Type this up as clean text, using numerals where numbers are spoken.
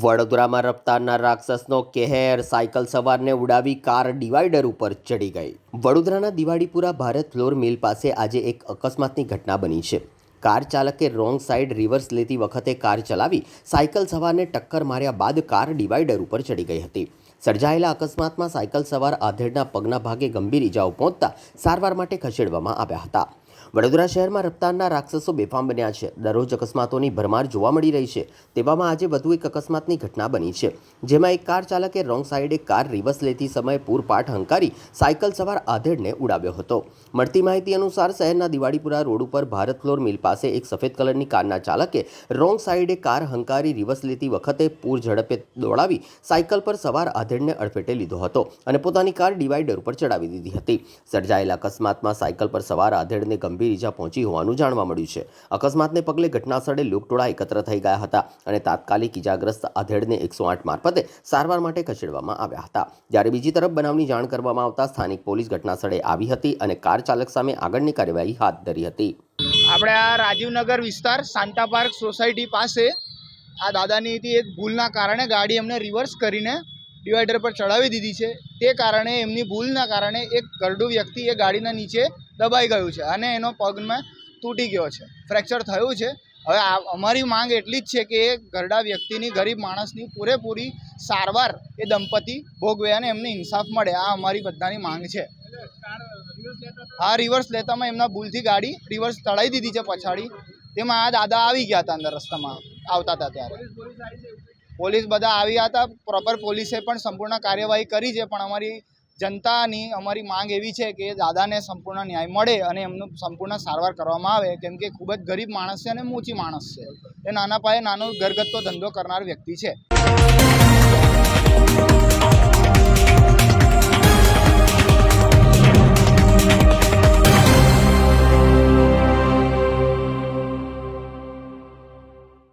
વડોદરામાં રફતારના રાક્ષસનો કહેર, સાયકલ સવારને ઉડાવી કાર ડિવાઈડર ઉપર ચડી ગઈ। વડોદરાના દિવાળીપુરા ભારત ફ્લોર મિલ પાસે આજે એક અકસ્માતની ઘટના બની છે। કાર ચાલકે રોંગ સાઈડ રિવર્સ લેતી વખતે કાર ચલાવી સાયકલ સવારને ટક્કર માર્યા બાદ કાર ડિવાઈડર ઉપર ચડી ગઈ હતી। સર્જાયેલા અકસ્માતમાં સાયકલ સવાર આધેડના પગના ભાગે ગંભીર ઇજાઓ પહોંચતા સારવાર માટે ખસેડવામાં આવ્યા હતા। વડોદરા શહેરમાં રફતારના રાક્ષસો બેફામ બન્યા છે। દરરોજ અકસ્માતોની ભરમાર જોવા મળી રહી છે। તેવામાં આજે વધુ એક અકસ્માતની ઘટના બની છે, જેમાં એક કાર ચાલકે રોંગ સાઈડે કાર રિવર્સ લેતી સમયે પૂરપાટ હંકારી સાયકલ સવાર આધેડને ઉડાવ્યો હતો। મળતી માહિતી અનુસાર શહેરના દિવાળીપુરા રોડ ઉપર ભારત ફ્લોર મિલ પાસે એક સફેદ કલરની કારના ચાલકે રોંગ સાઈડે કાર હંકારી રિવર્સ લેતી વખતે પૂર ઝડપે દોડાવી સાયકલ પર સવાર આધેડને અડફેટે લીધો હતો અને પોતાની કાર ડિવાઈડર ઉપર ચડાવી દીધી હતી। સર્જાયેલા અકસ્માતમાં સાયકલ પર સવાર આધેડને ગંભીર ઈજા પહોંચી હોવાનું જાણવા મળ્યું છે। અકસ્માતને પગલે ઘટનાસ્થળે લોકટોળા એકત્ર થઈ ગયા હતા અને તાત્કાલિક ઈજાગ્રસ્ત આધેડને 108 મારફતે સારવાર માટે ખસેડવામાં આવ્યા હતા। જ્યારે બીજી તરફ બનાવની જાણ કરવામાં આવતા સ્થાનિક પોલીસ ઘટનાસ્થળે આવી હતી અને કાર ચાલક સામે આગળની કાર્યવાહી હાથ ધરી હતી। આપણે આ રાજીવનગર વિસ્તાર શાંતા પાર્ક સોસાયટી પાસે આ દાદાની એક ભૂલના કારણે ગાડી એમને રિવર્સ કરીને ડિવાઈડર પર ચડાવી દીધી છે। તે કારણે એમની ભૂલના કારણે એક ગરડું વ્યક્તિ એ ગાડીના નીચે દબાઈ ગયું છે અને એનો પગમાં તૂટી ગયો છે, ફ્રેક્ચર થયું છે। હવે અમારી માંગ એટલી જ છે કે એ ગરડા વ્યક્તિની, ગરીબ માણસની પૂરેપૂરી સારવાર એ દંપતી ભોગવે અને એમને ઇન્સાફ મળે, આ અમારી બધાની માંગ છે। આ રિવર્સ લેતામાં એમના ભૂલથી ગાડી રિવર્સ ચડાવી દીધી છે પછાડી, તેમાં આ દાદા આવી ગયા હતા અંદર રસ્તામાં આવતા હતા ત્યારે પોલીસ બધા આવ્યા હતા। પ્રોપર પોલીસે પણ સંપૂર્ણ કાર્યવાહી કરી છે, પણ અમારી જનતાની અમારી માંગ એવી છે કે દાદાને સંપૂર્ણ ન્યાય મળે અને એમનું સંપૂર્ણ સારવાર કરવામાં આવે, કેમ કે ખૂબ જ ગરીબ માણસ છે અને મોચી માણસ છે। એ નાના પાયે નાનો ઘરગથ્થો ધંધો કરનાર વ્યક્તિ છે।